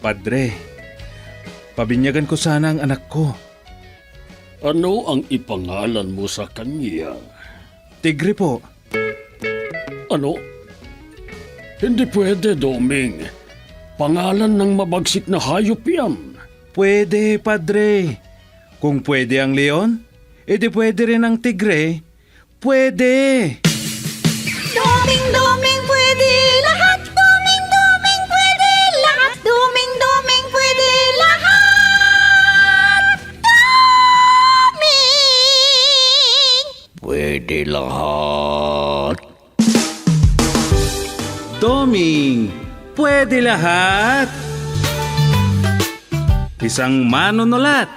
Padre, pabinyagan ko sana ang anak ko. Ano ang ipangalan mo sa kanya? Tigre po. Ano? Hindi pwede, Doming. Pangalan ng mabagsik na hayop yan. Pwede, Padre. Kung pwede ang leon, edi pwede rin ang tigre. Pwede! Doming, doming, pwede lahat. Doming, doming, pwede lahat. Doming, doming, pwede lahat. Doming! Pwede lahat. Doming, pwede lahat! Isang manunulat,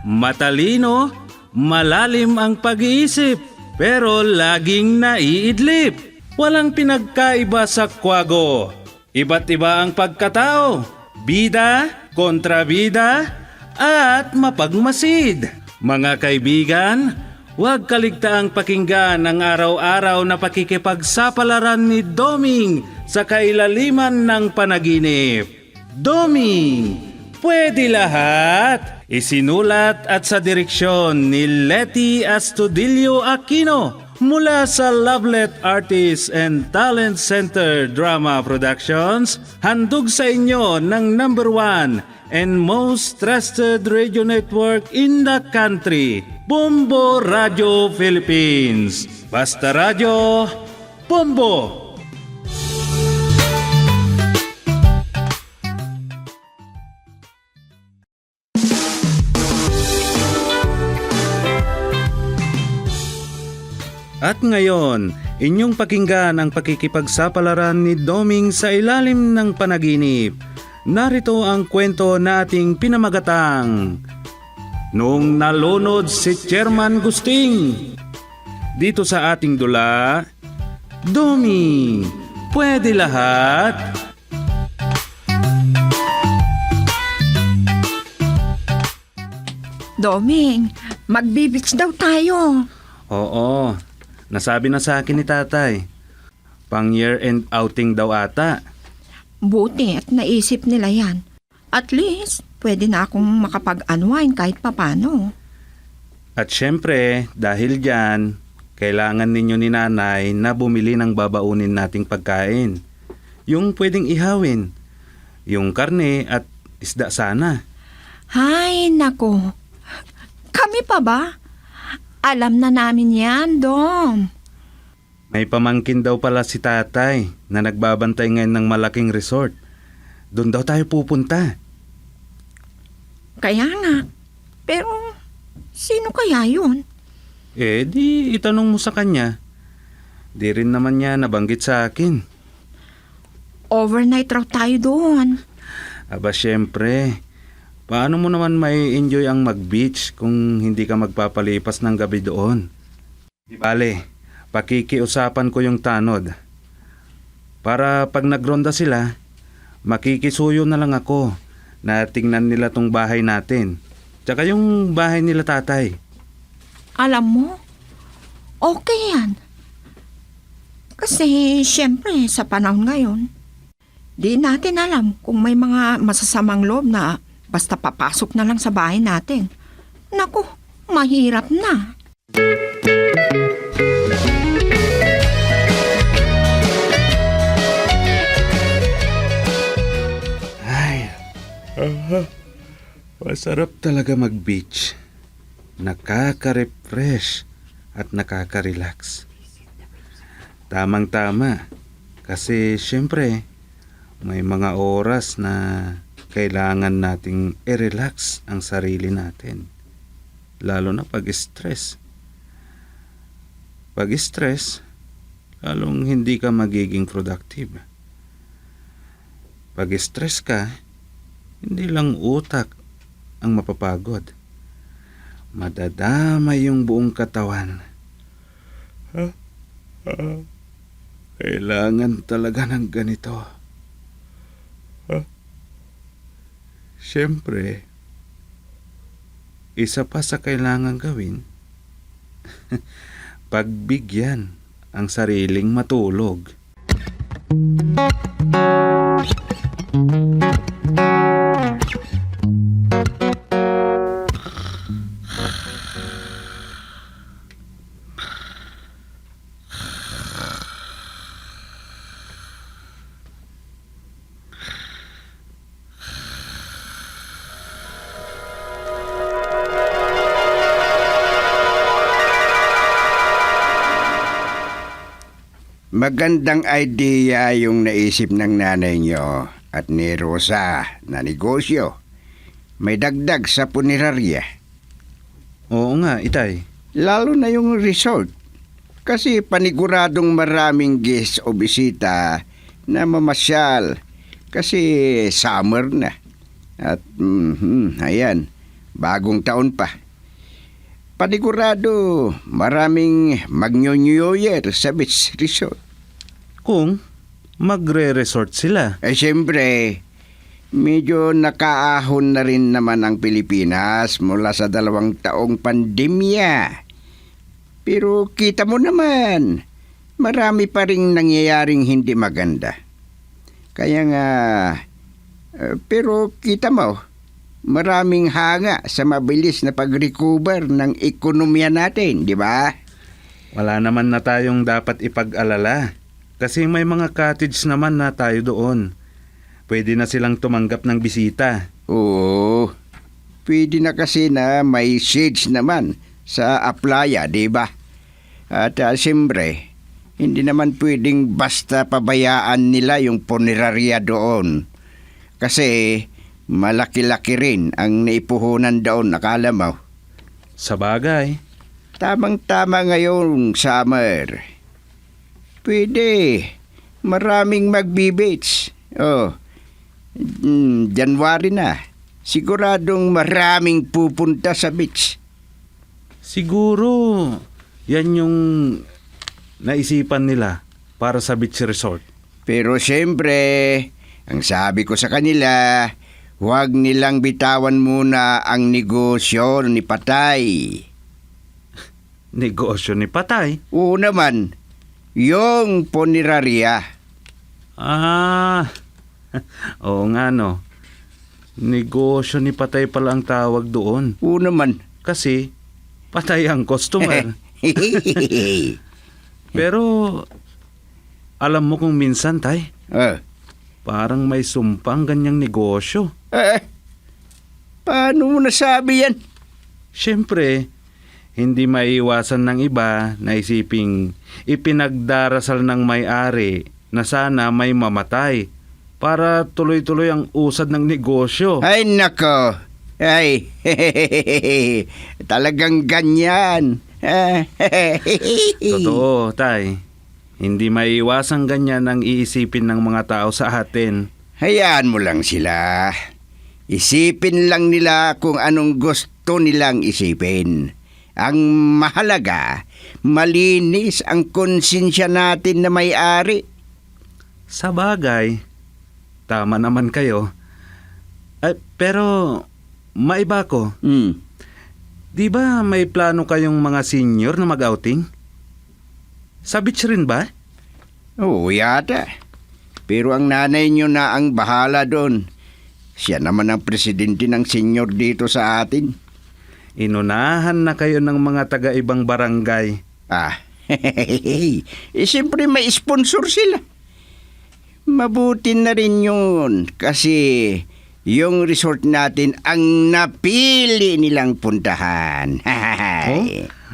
matalino, malalim ang pag-iisip, pero laging naiidlip. Walang pinagkaiba sa kwago. Iba't iba ang pagkatao, bida, kontrabida, at mapagmasid. Mga kaibigan, huwag kaligtaang pakinggan ang araw-araw na pakikipagsapalaran ni Doming sa kailaliman ng panaginip. Doming, pwede lahat! Isinulat at sa direksyon ni Letty Astudillo Aquino mula sa Lovelet Artists and Talent Center Drama Productions, handog sa inyo ng #1 and most trusted radio network in the country, Bombo Radio Philippines. Basta Radio, Bombo! At ngayon, inyong pakinggan ang pakikipagsapalaran ni Doming sa ilalim ng panaginip. Narito ang kwento na ating pinamagatang Noong Nalunod si Chairman Gusting. Dito sa ating dula, Doming, pwede lahat? Doming, magbibits daw tayo. Oo, nasabi na sa akin ni tatay. Pang year-end outing daw ata. Buti at naisip nila yan. At least, pwede na akong makapag-unwind kahit papano. At syempre, dahil dyan, kailangan ninyo ni nanay na bumili ng babaunin nating pagkain. Yung pwedeng ihawin. Yung karne at isda sana. Hay, nako. Kami pa ba? Alam na namin yan, Dom. May pamangkin daw pala si tatay na nagbabantay ngayon ng malaking resort. Doon daw tayo pupunta. Kaya nga. Pero, sino kaya yun? Eh, di itanong mo sa kanya. Di rin naman niya nabanggit sa akin. Overnight raw tayo doon. Aba, syempre. Paano mo naman may enjoy ang mag-beach kung hindi ka magpapalipas ng gabi doon? Di bale, pakikiusapan ko yung tanod. Para pag nagronda sila, makikisuyo na lang ako na tingnan nila tong bahay natin. Tsaka yung bahay nila tatay. Alam mo, okay yan. Kasi, syempre, sa panahon ngayon, di natin alam kung may mga masasamang loob na basta papasok na lang sa bahay natin. Naku, mahirap na. Ay, masarap talaga mag-beach. Nakaka-refresh at nakaka-relax. Tamang-tama. Kasi syempre, may mga oras na kailangan nating i-relax ang sarili natin. Lalo na pag-stress. Pag-stress, lalong hindi ka magiging productive. Pag-stress ka, hindi lang utak ang mapapagod. Madadamay yung buong katawan. Kailangan talaga ng ganito. Siyempre, isa pa sa kailangan gawin, pagbigyan ang sariling matulog. Magandang idea yung naisip ng nanay nyo at ni Rosa na negosyo. May dagdag sa punerarya. Oo nga, Itay. Lalo na yung resort. Kasi paniguradong maraming guests o bisita na mamasyal. Kasi summer na. At ayan, bagong taon pa. Panigurado maraming mag-New Year sa beach resort. Kung magre-resort sila. Siyempre, medyo nakaahon na rin naman ang Pilipinas mula sa 2 taong pandemya. Pero kita mo naman, marami pa rin nangyayaring hindi maganda. Kaya nga, pero kita mo, maraming hanga sa mabilis na pag-recover ng ekonomiya natin, di ba? Wala naman na tayong dapat ipag-alala. Kasi may mga cottage naman na tayo doon. Pwede na silang tumanggap ng bisita. Oo, pwede na kasi na may shades naman sa aplaya, di ba? At siyempre, hindi naman pwedeng basta pabayaan nila yung punerarya doon. Kasi malaki-laki rin ang naipuhunan doon, akala mo. Sa bagay. Tamang-tama ngayong summer. Pwede. Maraming magbe-beach. January na. Siguradong maraming pupunta sa beach. Siguro, yan yung naisipan nila para sa beach resort. Pero siyempre, ang sabi ko sa kanila, huwag nilang bitawan muna ang negosyo ni Patay. Negosyo ni Patay? Oo naman, yung punerarya. Oo nga no. Negosyo ni Patay pala ang tawag doon. Oo naman. Kasi, Patay ang customer. Pero, alam mo kung minsan, Tay, parang may sumpang ganyang negosyo. Paano mo nasabi yan? Siyempre, hindi maiiwasan ng iba na isiping ipinagdarasal ng may-ari na sana may mamatay para tuloy-tuloy ang usad ng negosyo. Ay nako, ay talagang ganyan. Totoo, Tay. Hindi maiiwasang ganyan ang iisipin ng mga tao sa atin. Hayaan mo lang sila. Isipin lang nila kung anong gusto nilang isipin. Ang mahalaga, malinis ang konsensya natin na may-ari. Sa bagay, tama naman kayo. Pero, maiba ko. Di ba may plano kayong mga senior na mag-outing? Sa beach rin ba? Oo, yata. Pero ang nanay nyo na ang bahala doon. Siya naman ang presidente ng senior dito sa atin. Inunahan na kayo ng mga taga-ibang barangay. Siyempre may sponsor sila. Mabuti na rin yun kasi yung resort natin ang napili nilang puntahan.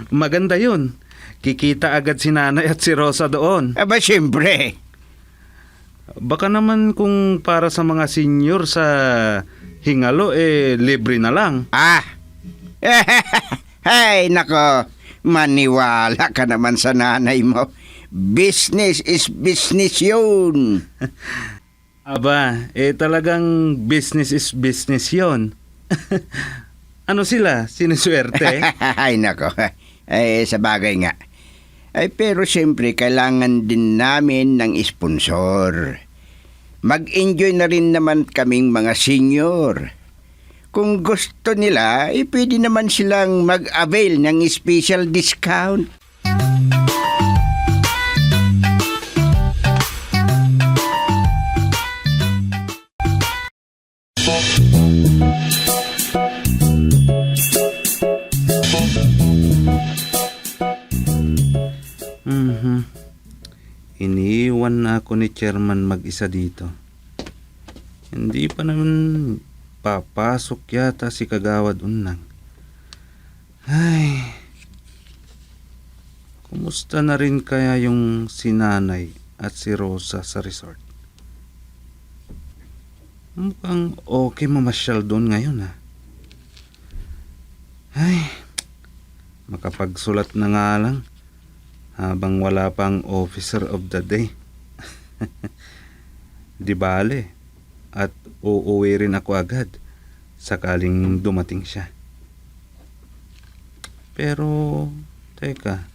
Maganda yun. Kikita agad si Nanay at si Rosa doon. Aba, siyempre. Baka naman kung para sa mga senior sa Hingalo, libre na lang. Ay, nako. Maniwala ka naman sa nanay mo. Business is business yun. Aba, talagang business is business yon. Ano sila? Siniswerte? Ay, nako. Sa bagay nga. Pero siyempre, kailangan din namin ng sponsor. Mag-enjoy na rin naman kaming mga senior. Kung gusto nila, pwede naman silang mag-avail ng special discount. Iniwan na ako ni Chairman mag-isa dito. Hindi pa naman papasok yata si Kagawad Unang. Ay. Kumusta na rin kaya yung si Nanay at si Rosa sa resort? Mukhang okay mamasyal doon ngayon ha. Ay, makapagsulat na nga lang habang wala pang officer of the day. Di bale, at uuwi rin ako agad sakaling dumating siya. Pero, teka,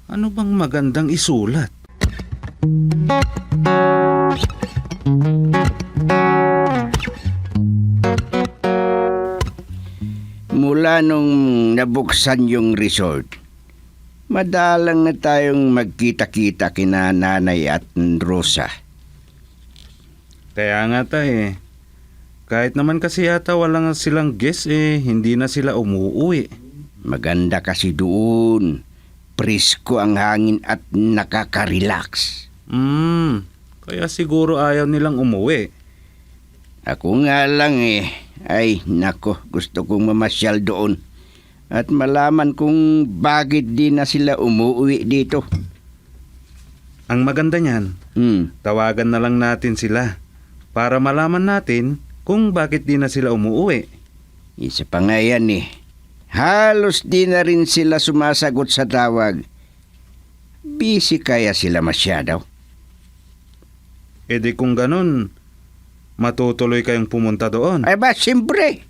ano bang magandang isulat? Mula nung nabuksan yung resort, madalang na tayong magkita-kita kina Nanay at Rosa. Kaya nga tay, kahit naman kasi yata walang silang guest hindi na sila umuwi. Maganda kasi doon. Presko ang hangin at nakaka-relax. Kaya siguro ayaw nilang umuwi. Ako nga lang ay nako, gusto kong mamasyal doon. At malaman kung bakit di na sila umuwi dito. Ang maganda niyan, tawagan na lang natin sila para malaman natin kung bakit di na sila umuwi. Isa pa nga yan Halos di na rin sila sumasagot sa tawag. Busy kaya sila masyado. E di kung ganun, matutuloy kayong pumunta doon. Ay ba, siyempre.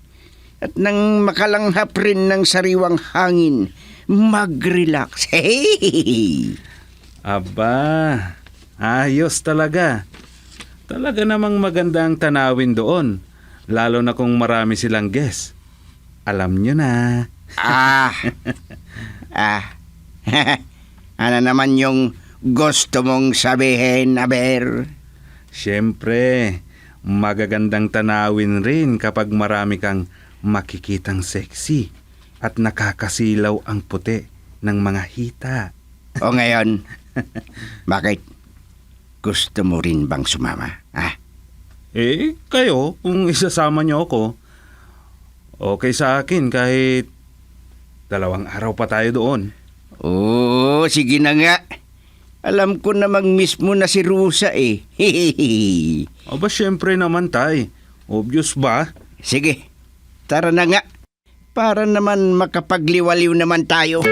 At nang makalanghap rin ng sariwang hangin, mag-relax. Hey! Aba, ayos talaga. Talaga namang maganda ang tanawin doon, lalo na kung marami silang guest. Alam nyo na. Ano naman yung gusto mong sabihin, Aber? Siyempre, magagandang tanawin rin kapag marami kang makikitang sexy at nakakasilaw ang puti ng mga hita. O ngayon, bakit? Gusto mo rin bang sumama? Kayo, kung isasama nyo ako, okay sa akin kahit 2 araw pa tayo doon. Oo, sige na nga. Alam ko namang mismo na si Rosa Aba, syempre naman tay. Obvious ba? Sige, tara na nga. Para naman makapagliwaliw naman tayo.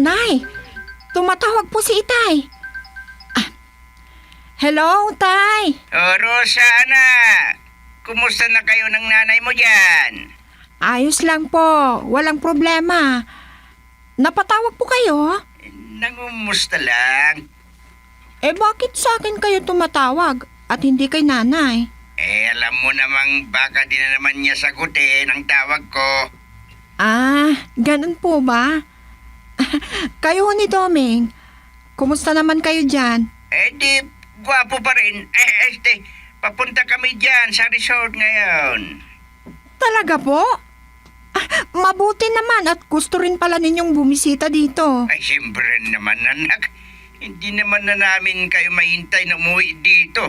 Nay, tumatawag po si Itay. Hello, Tay. Rosa, anak. Kumusta na kayo ng nanay mo dyan? Ayos lang po, walang problema. Napatawag po kayo? Nangumusta lang. Bakit sa akin kayo tumatawag at hindi kay nanay? Alam mo namang baka di na naman niya sagutin ang tawag ko. Ganun po ba? Kayo ni Doming, kumusta naman kayo dyan? Di, gwapo pa rin. Papunta kami dyan sa resort ngayon. Talaga po? Mabuti naman at gusto rin pala ninyong bumisita dito. Ay, siyempre naman, anak. Hindi naman na namin kayo mahintay na umuwi dito.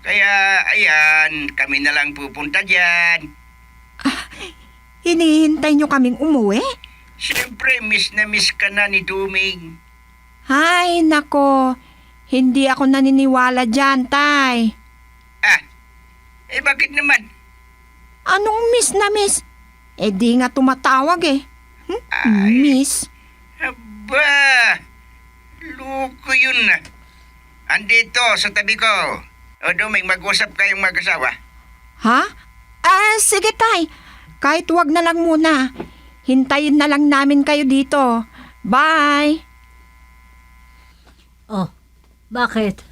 Kaya, ayan, kami na lang pupunta dyan. Hinihintay nyo kaming umuwi? Siyempre, miss na miss ka na ni Duming. Ay, nako. Hindi ako naniniwala dyan, Tay. Bakit naman? Anong miss na miss? Di nga tumatawag Miss? Aba, loko yun na. Andito, sa tabi ko. O Duming, mag-usap kayong mag-asawa. Ha? Sige, Tay. Kahit wag na lang muna. Hintayin na lang namin kayo dito. Bye! Oh, bakit?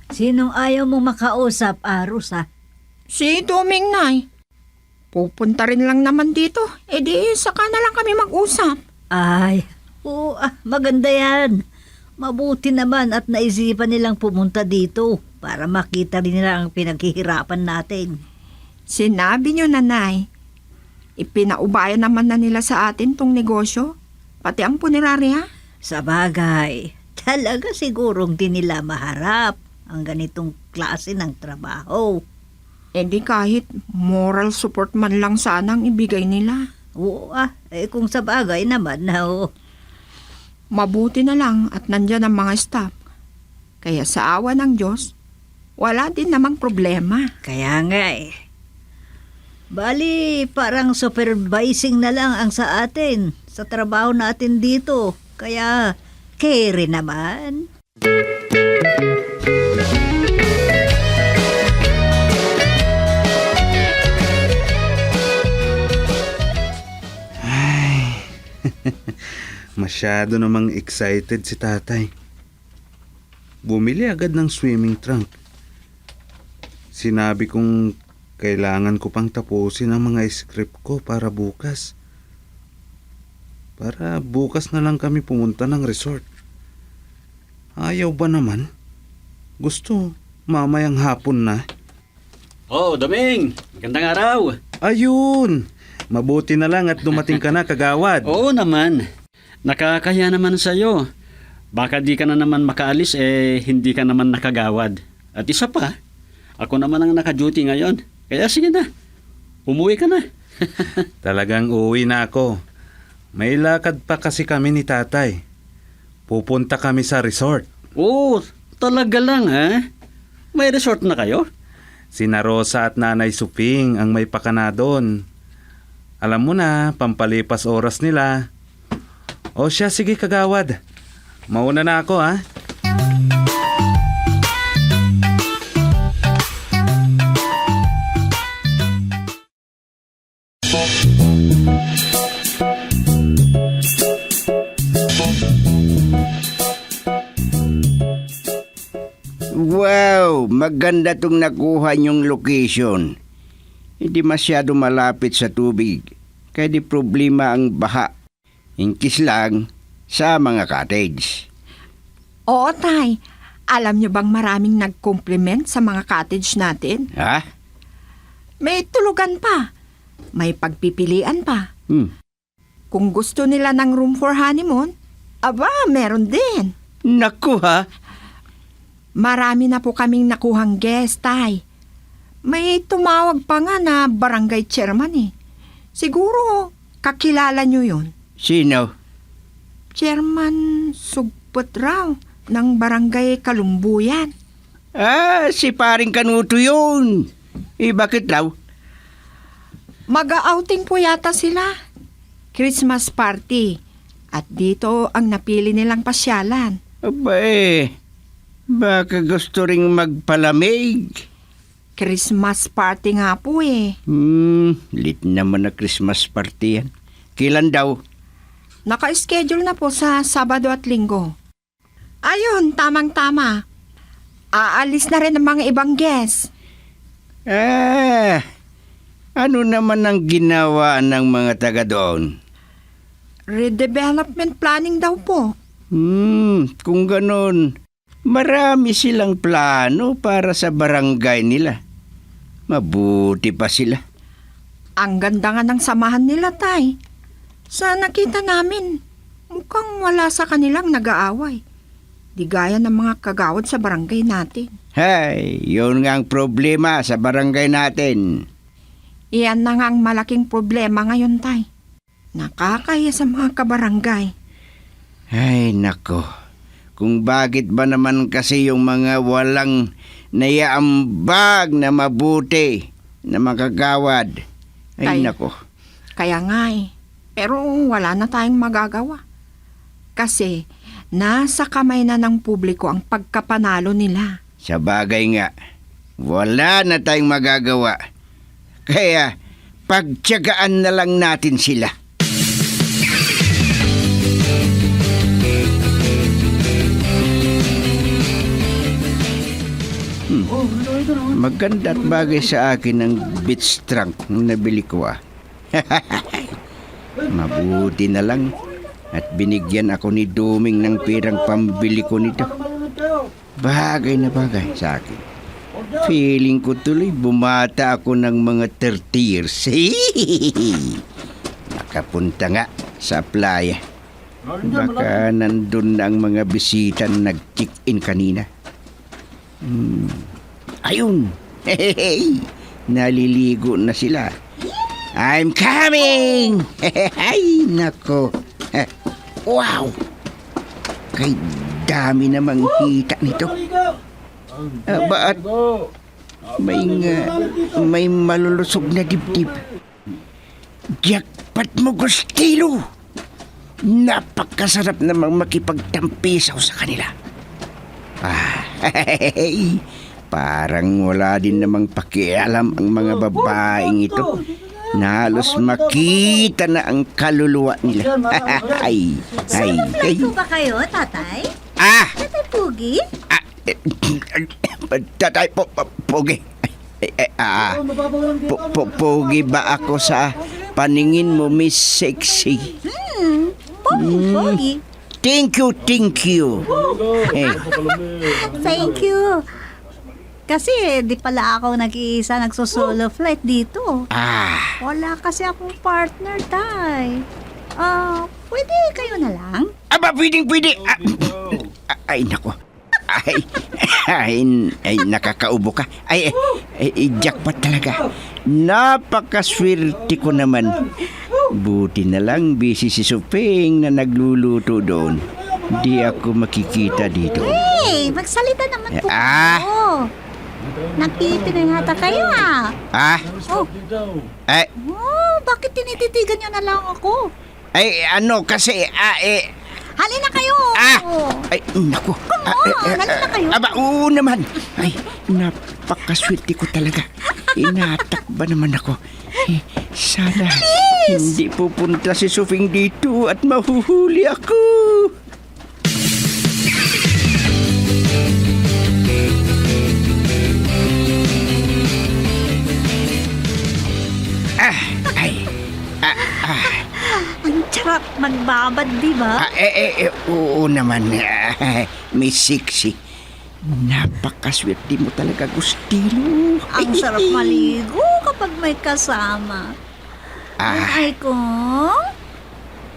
Sinong ayaw mong makausap, Rosa? Si Doming, Nay. Pupunta rin lang naman dito. Di saka na lang kami mag-usap. Ay, oo, maganda yan. Mabuti naman at naisipan nilang pumunta dito para makita rin nila ang pinaghihirapan natin. Sinabi niyo, Nanay. Ipinaubayan naman na nila sa atin tong negosyo. Pati ang punerarya. Sa bagay, Talaga sigurong di nila maharap ang ganitong klase ng trabaho. Eh di kahit moral support man lang sana ang ibigay nila. Oo kung sa bagay naman na Mabuti na lang at nandyan ang mga staff. Kaya sa awa ng Diyos, wala din namang problema. Kaya nga Bali, parang supervising na lang ang sa atin sa trabaho natin dito. Kaya, carry naman. Masyado namang excited si tatay. Bumili agad ng swimming trunk. Sinabi kong kailangan ko pang tapusin ang mga script ko para bukas. Para bukas na lang kami pumunta ng resort. Ayaw ba naman? Gusto, mamayang hapon na. Oh, Doming! Magandang araw! Ayun! Mabuti na lang at dumating ka na, kagawad. Oo naman. Nakakaya naman sa'yo. Baka di ka na naman makaalis hindi ka naman nakagawad. At isa pa, ako naman ang naka-duty ngayon. Kaya sige na, umuwi ka na. Talagang uwi na ako. May lakad pa kasi kami ni tatay. Pupunta kami sa resort. Oo, talaga lang ha? May resort na kayo? Sina Rosa at Nanay Suping ang may pakana doon. Alam mo na, pampalipas oras nila. O siya, sige kagawad. Mauna na ako ha. Wow, maganda tong nakuha niyong location. Hindi masyado malapit sa tubig, kaya di problema ang baha. Inkis lang sa mga cottage. Oo, Tay. Alam niyo bang maraming nag-compliment sa mga cottage natin? Ha? May tulugan pa. May pagpipilian pa. Kung gusto nila ng room for honeymoon, aba, meron din. Naku ha? Marami na po kaming nakuhang guest, Tay. May tumawag pa nga na barangay chairman eh. Siguro, kakilala niyo yun. Sino? Chairman Sugpot raw ng barangay Kalumbuyan. Si paring Kanuto yun. Bakit raw? Mag-outing po yata sila. Christmas party. At dito ang napili nilang pasyalan. Aba baka gusto ring magpalamig. Christmas party nga po eh. Lit naman na Christmas party yan. Kailan daw? Naka-schedule na po sa Sabado at Linggo. Ayun, tamang-tama. Aalis na rin ang mga ibang guests. Ano naman ang ginawa ng mga taga doon? Redevelopment planning daw po. Kung ganon, marami silang plano para sa barangay nila. Mabuti pa sila. Ang ganda nga ng samahan nila, Tay. Sa nakita namin, mukhang wala sa kanilang nag-aaway. Di gaya ng mga kagawad sa barangay natin. Hay, yun nga ang problema sa barangay natin. Iyan na nga ang malaking problema ngayon, Tay. Nakakaya sa mga kabarangay. Ay, nako. Kung bakit ba naman kasi yung mga walang naiambag na mabuti na makagawad. Ay, nako. Kaya nga eh. Pero wala na tayong magagawa. Kasi nasa kamay na ng publiko ang pagkapanalo nila. Sa bagay nga, wala na tayong magagawa. Kaya, pagtiyagaan na lang natin sila. Maganda at bagay sa akin ang beach trunk na nabili ko Mabuti na lang at binigyan ako ni Doming ng pirang pambili ko nito. Bagay na bagay sa akin. Feeling ko tuloy bumata ako ng mga 30 years. Nakapunta nga sa playa. Baka nandun na ang mga bisita na nag-check-in kanina. Ayun! Hey, naliligo na sila. I'm coming! Ay, nako. Wow! Kay dami namang hita nito. Ba't may malulusog na dibdib? Jackpot mo, Gustilo! Napakasarap namang makipagtampisaw sa kanila. Parang wala din namang pakialam ang mga babaeng ito. Na halos makita na ang kaluluwa nila. Flight po ba kayo, tatay? Tatay Pugi? Tatay Pogi. Pogi ba ako sa paningin mo, Miss Sexy? Pogi. Thank you. Thank you. Kasi di pala ako nag-iisa nagso-solo flight dito. Wala kasi akong partner, tay. Pwede kayo na lang? Pwede. Ay, nako. Ay, nakakaubo ka. Jackpot talaga. Napakaswerte ko naman. Buti na lang busy si Suping na nagluluto doon. Di ako makikita dito. Hey, magsalita naman po kayo. Nagtitinay yata kayo bakit tinititigan niyo na lang ako? Kasi Halina kayo! Ay, naku. Halina kayo. Oo naman. Ay, napakaswerte ko talaga. Inatakba naman ako. Sana hindi pupunta si Sufing dito at mahuhuli ako. Ang sarap magbabad, di ba? Oo naman, Miss Sexy. Napakaswerte mo talaga, Gustilo. Ang sarap maligo kapag may kasama. Ay kung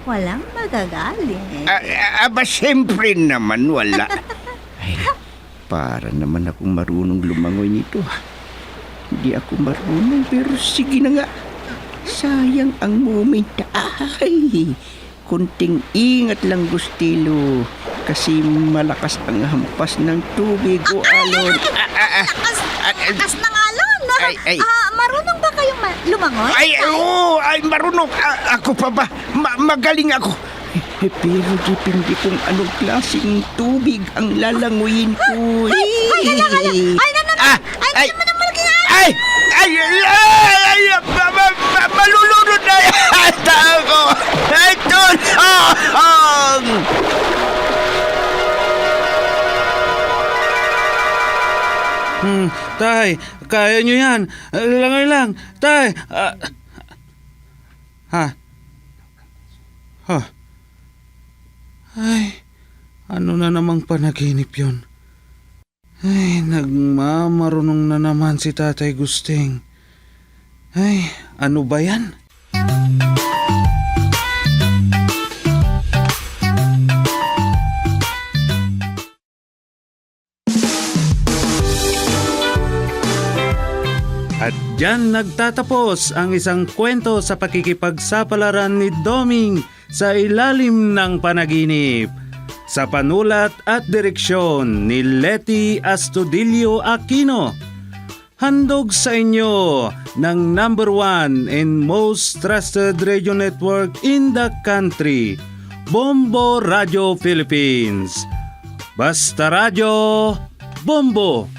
walang magagaling. Siyempre naman wala. Para naman akong marunong lumangoy nito. Hindi ako marunong, pero sige na nga. Sayang ang moment. Kunting ingat lang, Gustilo. Kasi malakas ang hampas ng tubig o alon. Lakas ng alon? Marunong ba kayong lumangoy? Oo, marunong. Ako pa ba? Magaling ako. Pero depende kung anong klaseng tubig ang lalanguyin ko. Malulunod na yata ako. Tulong! Tay, kaya nyo yan. Langoy lang. Tay! Ay, ano na namang panaginip yun? Ay, nagmamarunong na naman si Tatay Gusting. Ay, ano ba yan? At dyan nagtatapos ang isang kwento sa pakikipagsapalaran ni Doming sa ilalim ng panaginip. Sa panulat at direksyon ni Leti Astudillo Aquino. Handog sa inyo ng #1 and most trusted radio network in the country, Bombo Radio Philippines. Basta Radio, Bombo!